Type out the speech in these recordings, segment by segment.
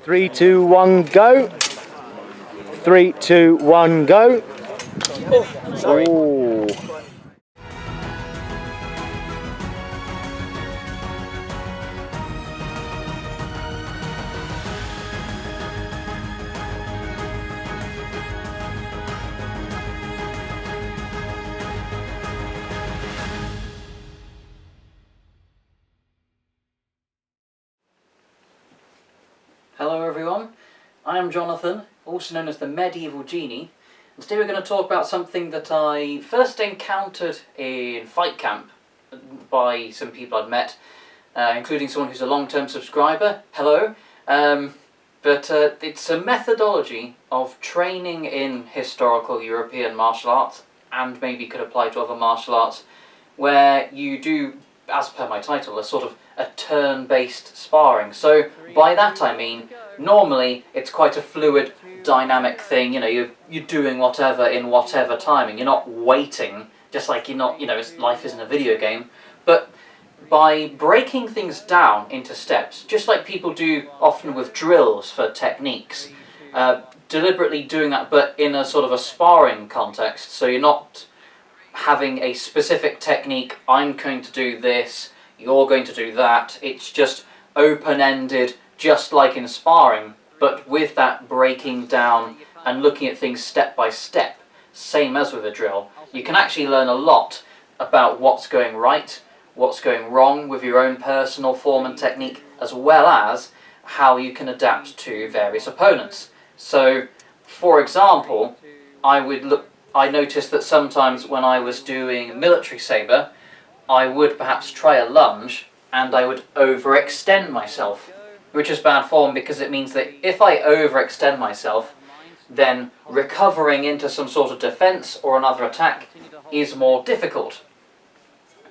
3, 2, 1, go. 3, 2, 1, go. Oh, sorry. Ooh. Hello everyone, I am Jonathan, also known as the Medieval Genie, and today we're going to talk about something that I first encountered in fight camp by some people I'd met, including someone who's a long-term subscriber. Hello. But it's a methodology of training in historical European martial arts, and maybe could apply to other martial arts, where you do, as per my title, a sort of a turn-based sparring. So by that I mean, normally it's quite a fluid, dynamic thing. You know, you're doing whatever in whatever timing. You're not waiting, just like you're not. You know, life isn't a video game. But by breaking things down into steps, just like people do often with drills for techniques, deliberately doing that, but in a sort of a sparring context. So you're not having a specific technique. I'm going to do this. You're going to do that. It's just open-ended, just like in sparring, but with that breaking down and looking at things step by step, same as with a drill. You can actually learn a lot about what's going right, what's going wrong with your own personal form and technique, as well as how you can adapt to various opponents. So, for example, I noticed that sometimes when I was doing military saber, I would perhaps try a lunge and I would overextend myself, which is bad form because it means that if I overextend myself, then recovering into some sort of defense or another attack is more difficult.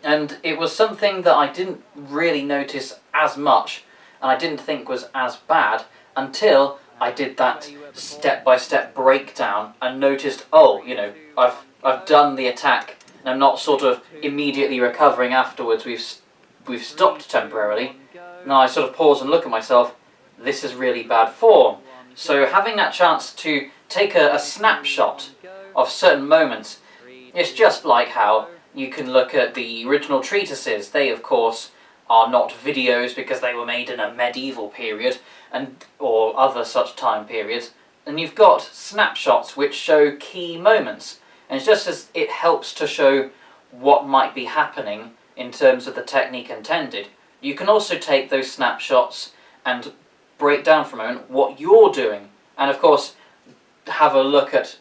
And it was something that I didn't really notice as much, and I didn't think was as bad until I did that step-by-step breakdown and noticed, oh, you know, I've done the attack and I'm not sort of immediately recovering afterwards. We've stopped temporarily. Now I sort of pause and look at myself. This is really bad form. So having that chance to take a snapshot of certain moments, it's just like how you can look at the original treatises. They, of course, are not videos because they were made in a medieval period or other such time periods. And you've got snapshots which show key moments. And it's just as it helps to show what might be happening in terms of the technique intended. You can also take those snapshots and break down for a moment what you're doing. And of course, have a look at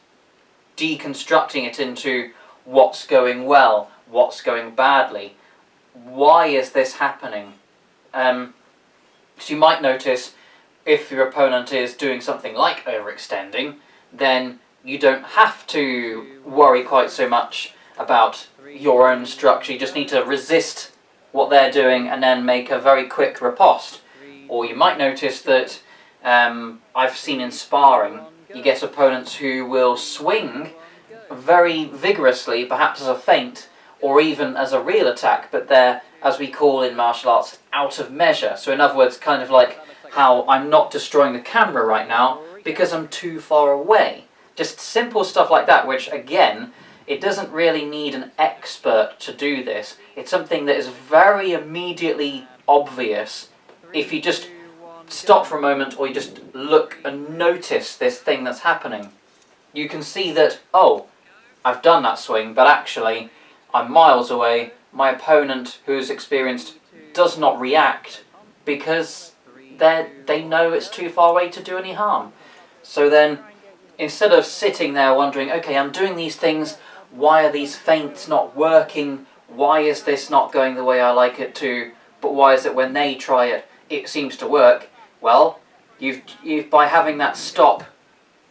deconstructing it into what's going well, what's going badly. Why is this happening? So you might notice if your opponent is doing something like overextending, then you don't have to worry quite so much about your own structure. You just need to resist what they're doing and then make a very quick riposte. Or you might notice that I've seen in sparring, you get opponents who will swing very vigorously, perhaps as a feint or even as a real attack, but they're, as we call in martial arts, out of measure. So in other words, kind of like how I'm not destroying the camera right now because I'm too far away. Just simple stuff like that, which again, it doesn't really need an expert to do this. It's something that is very immediately obvious if you just stop for a moment or you just look and notice this thing that's happening. You can see that, oh, I've done that swing, but actually I'm miles away. My opponent, who's experienced, does not react because they know it's too far away to do any harm. So then, instead of sitting there wondering, okay, I'm doing these things, why are these feints not working? Why is this not going the way I like it to? But why is it when they try it, it seems to work? Well, you've by having that stop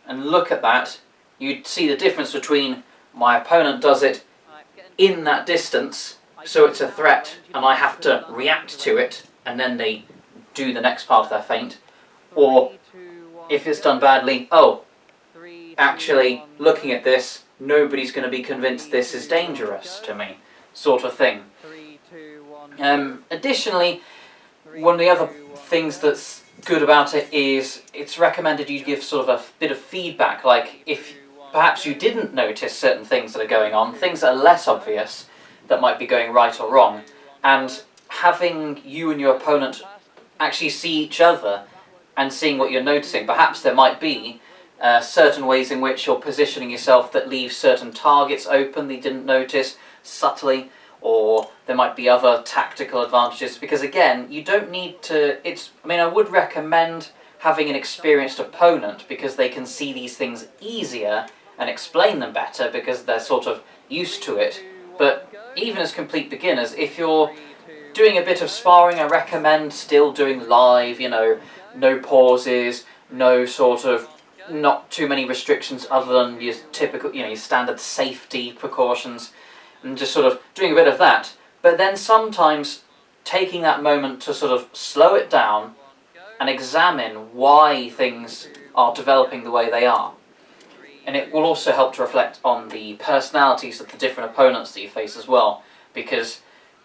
and look at that, you'd see the difference between my opponent does it in that distance, so it's a threat, and I have to react to it, and then they do the next part of their feint. Or, if it's done badly, oh, actually, looking at this, nobody's going to be convinced this is dangerous to me, sort of thing. Additionally, one of the other things that's good about it is it's recommended you give sort of a bit of feedback, like if perhaps you didn't notice certain things that are going on, things that are less obvious that might be going right or wrong, and having you and your opponent actually see each other and seeing what you're noticing. Perhaps there might be certain ways in which you're positioning yourself that leave certain targets open that you didn't notice subtly, or there might be other tactical advantages, because again, you don't need to, I would recommend having an experienced opponent because they can see these things easier and explain them better because they're sort of used to it. But even as complete beginners, if you're doing a bit of sparring, I recommend still doing live, no pauses, no sort of, not too many restrictions other than your typical, your standard safety precautions, and just sort of doing a bit of that. But then sometimes taking that moment to sort of slow it down and examine why things are developing the way they are. And it will also help to reflect on the personalities of the different opponents that you face as well, because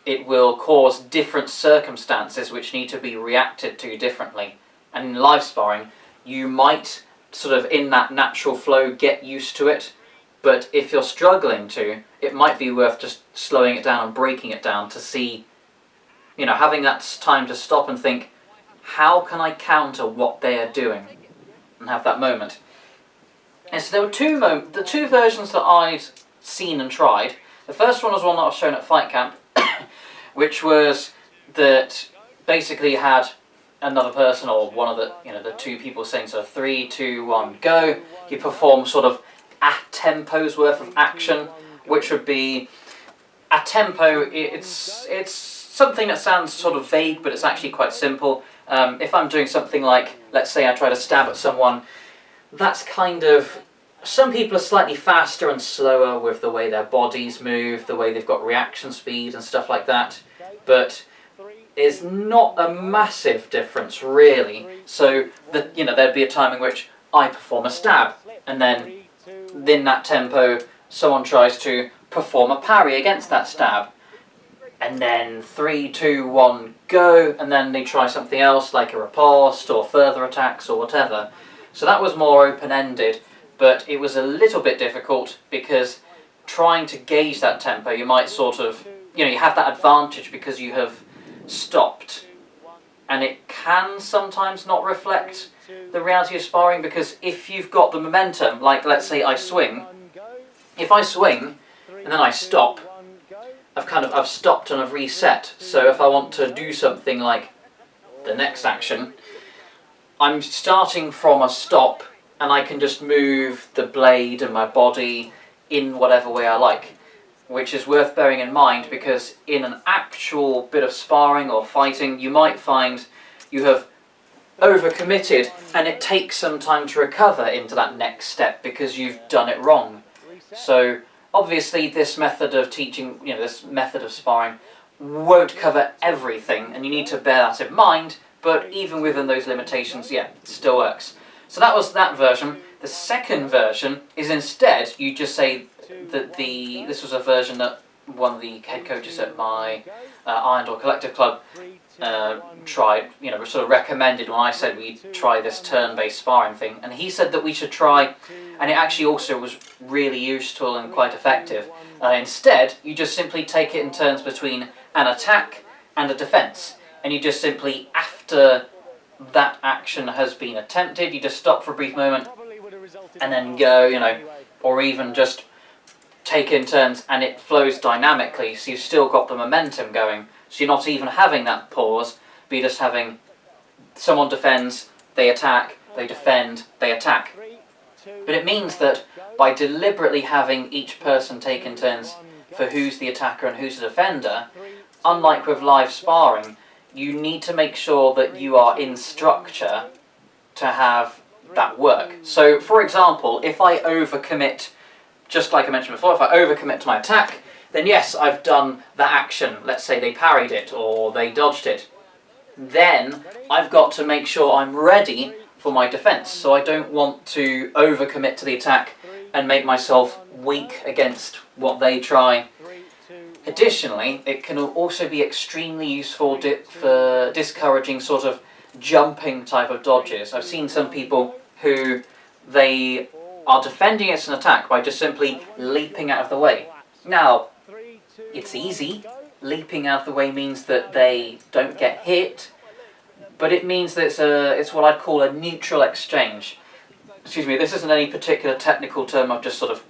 it will cause different circumstances which need to be reacted to differently. And in live sparring, you might sort of in that natural flow get used to it, but if you're struggling to, it might be worth just slowing it down and breaking it down to see, having that time to stop and think, how can I counter what they are doing? And have that moment. And so there were the two versions that I'd seen and tried. The first one was one that I was shown at Fight Camp, which was that basically had another person or one of the two people saying, so 3, 2, 1, go. You perform sort of a tempo's worth of action, which would be a tempo. It's something that sounds sort of vague, but it's actually quite simple. If I'm doing something like, let's say I try to stab at someone, that's kind of, some people are slightly faster and slower with the way their bodies move, the way they've got reaction speed and stuff like that, but it's not a massive difference really. So there'd be a time in which I perform a stab, and then in that tempo someone tries to perform a parry against that stab, and then 3, 2, 1, go, and then they try something else like a riposte or further attacks or whatever. So that was more open-ended, but it was a little bit difficult because trying to gauge that tempo, you might sort of, you have that advantage because you have stopped, and it can sometimes not reflect the reality of sparring, because if you've got the momentum, like let's say I swing, if I swing and then I stop, I've stopped and I've reset. So if I want to do something like the next action, I'm starting from a stop and I can just move the blade and my body in whatever way I like, which is worth bearing in mind, because in an actual bit of sparring or fighting, you might find you have overcommitted and it takes some time to recover into that next step because you've done it wrong. So obviously this method of teaching, this method of sparring won't cover everything, and you need to bear that in mind, but even within those limitations, yeah, it still works. So that was that version. The second version is instead, you just say that this was a version that one of the head coaches at my Iron Door Collective Club tried, sort of recommended when I said we try this turn-based sparring thing, and he said that we should try, and it actually also was really useful and quite effective. Instead, you just simply take it in turns between an attack and a defence, and you just simply, after that action has been attempted, you just stop for a brief moment and then go, or even just take in turns, and it flows dynamically, so you've still got the momentum going. So you're not even having that pause, but you're just having someone defends, they attack, they defend, they attack. But it means that by deliberately having each person take in turns for who's the attacker and who's the defender, unlike with live sparring, you need to make sure that you are in structure to have that work. So, for example, if I overcommit, just like I mentioned before, if I overcommit to my attack, then yes, I've done that action. Let's say they parried it or they dodged it. Then I've got to make sure I'm ready for my defense. So I don't want to overcommit to the attack and make myself weak against what they try. Additionally, it can also be extremely useful for discouraging sort of jumping type of dodges. I've seen some people who they are defending against an attack by just simply leaping out of the way. Now, it's easy. Leaping out of the way means that they don't get hit, but it means that it's what I'd call a neutral exchange. Excuse me, this isn't any particular technical term,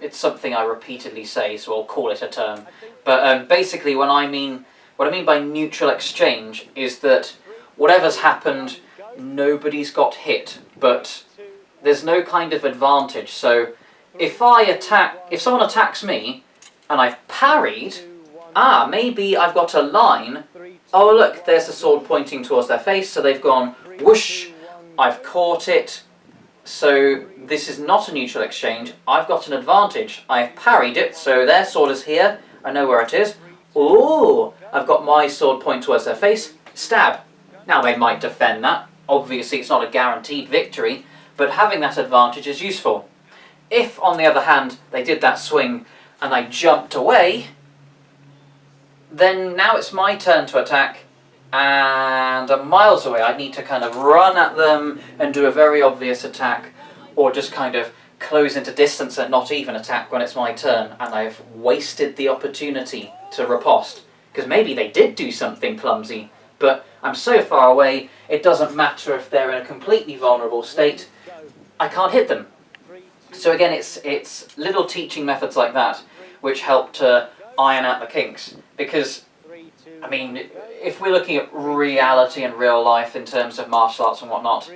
it's something I repeatedly say, so I'll call it a term. But basically what I mean by neutral exchange is that whatever's happened, nobody's got hit, but there's no kind of advantage. So if someone attacks me and I've parried, maybe I've got a line. Oh look, there's the sword pointing towards their face, so they've gone whoosh, I've caught it. So this is not a neutral exchange. I've got an advantage. I've parried it, so their sword is here. I know where it is. Ooh, I've got my sword point towards their face. Stab. Now they might defend that. Obviously it's not a guaranteed victory, but having that advantage is useful. If, on the other hand, they did that swing and I jumped away, then now it's my turn to attack, and I'm miles away. I need to kind of run at them and do a very obvious attack, or just kind of close into distance and not even attack when it's my turn, and I've wasted the opportunity to riposte. Because maybe they did do something clumsy, but I'm so far away, it doesn't matter if they're in a completely vulnerable state, I can't hit them. So again, it's little teaching methods like that which help to iron out the kinks. Because, I mean, if we're looking at reality and real life in terms of martial arts and whatnot,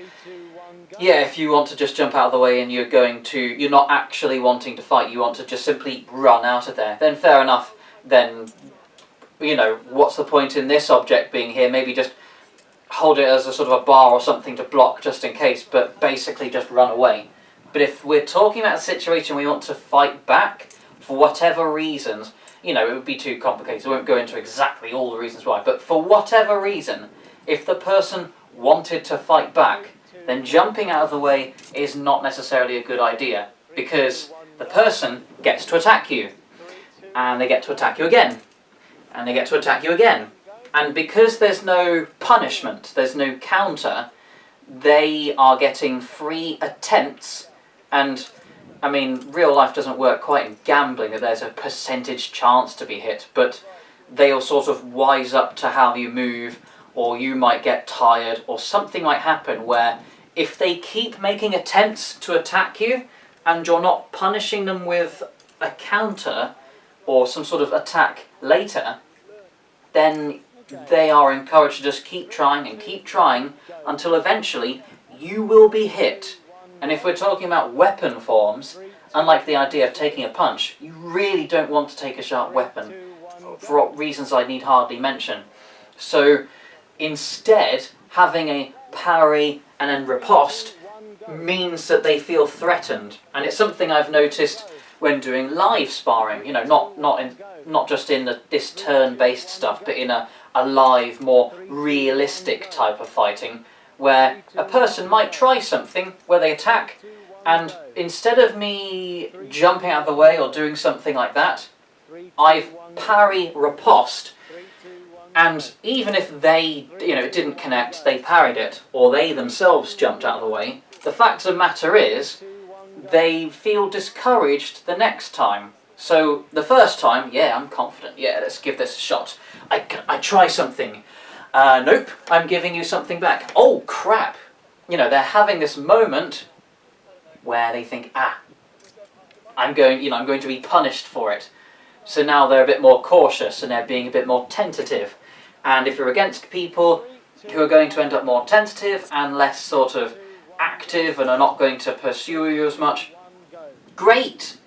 yeah, if you want to just jump out of the way and you're not actually wanting to fight, you want to just simply run out of there, then fair enough, then, you know, what's the point in this object being here? Maybe just hold it as a sort of a bar or something to block just in case, but basically just run away. But if we're talking about a situation we want to fight back, for whatever reasons, you know, it would be too complicated, so I won't go into exactly all the reasons why, but for whatever reason, if the person wanted to fight back, then jumping out of the way is not necessarily a good idea, because the person gets to attack you, and they get to attack you again, and they get to attack you again. And because there's no punishment, there's no counter, they are getting free attempts, and I mean, real life doesn't work quite in gambling, that there's a percentage chance to be hit, but they'll sort of wise up to how you move, or you might get tired, or something might happen where if they keep making attempts to attack you, and you're not punishing them with a counter, or some sort of attack later, then they are encouraged to just keep trying and keep trying, until eventually you will be hit. And if we're talking about weapon forms, unlike the idea of taking a punch, you really don't want to take a sharp weapon, for reasons I need hardly mention. So instead, having a parry and then riposte means that they feel threatened. And it's something I've noticed when doing live sparring, you know, not just in this turn-based stuff, but in a live, more realistic type of fighting, where a person might try something where they attack, and instead of me jumping out of the way or doing something like that, I've parry riposte, and even if they, you know, it didn't connect, they parried it, or they themselves jumped out of the way, the fact of the matter is, they feel discouraged the next time. So the first time, yeah, I'm confident, yeah, let's give this a shot. I try something. Nope, I'm giving you something back. Oh, crap. You know, they're having this moment where they think, I'm going to be punished for it. So now they're a bit more cautious and they're being a bit more tentative. And if you're against people who are going to end up more tentative and less sort of active and are not going to pursue you as much, great.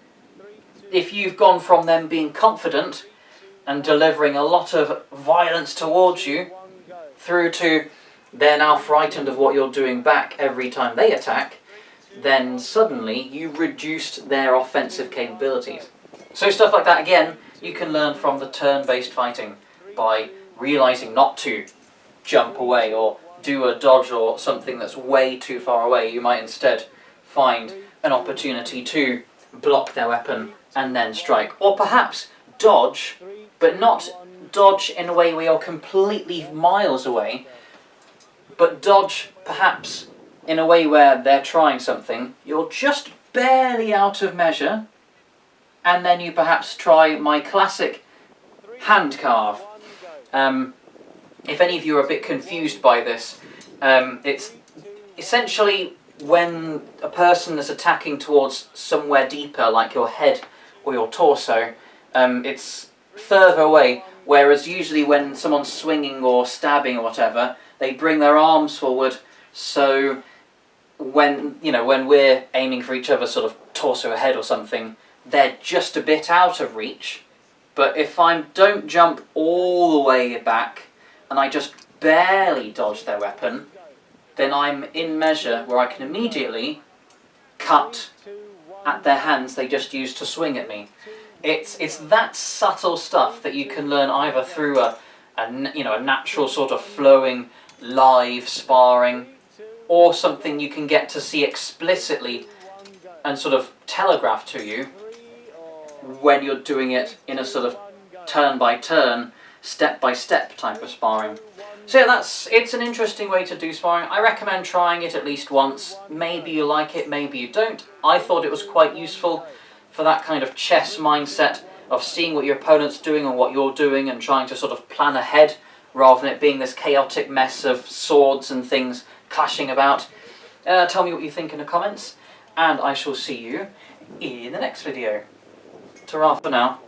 If you've gone from them being confident and delivering a lot of violence towards you, through to they're now frightened of what you're doing back every time they attack, then suddenly you've reduced their offensive capabilities. So stuff like that, again, you can learn from the turn-based fighting by realising not to jump away or do a dodge or something that's way too far away. You might instead find an opportunity to block their weapon and then strike. Or perhaps dodge, but not dodge in a way where you're completely miles away, but dodge perhaps in a way where they're trying something, you're just barely out of measure, and then you perhaps try my classic hand carve. If any of you are a bit confused by this, it's essentially when a person is attacking towards somewhere deeper, like your head or your torso, it's further away, whereas usually when someone's swinging or stabbing or whatever, they bring their arms forward, so when we're aiming for each other sort of torso or head or something, they're just a bit out of reach. But if I don't jump all the way back and I just barely dodge their weapon, then I'm in measure where I can immediately cut at their hands they just used to swing at me. It's that subtle stuff that you can learn either through a natural sort of flowing live sparring, or something you can get to see explicitly and sort of telegraph to you when you're doing it in a sort of turn by turn, step by step type of sparring. So yeah, it's an interesting way to do sparring. I recommend trying it at least once. Maybe you like it, maybe you don't. I thought it was quite useful for that kind of chess mindset of seeing what your opponent's doing and what you're doing and trying to sort of plan ahead, rather than it being this chaotic mess of swords and things clashing about. Tell me what you think in the comments, and I shall see you in the next video. Ta-ra for now.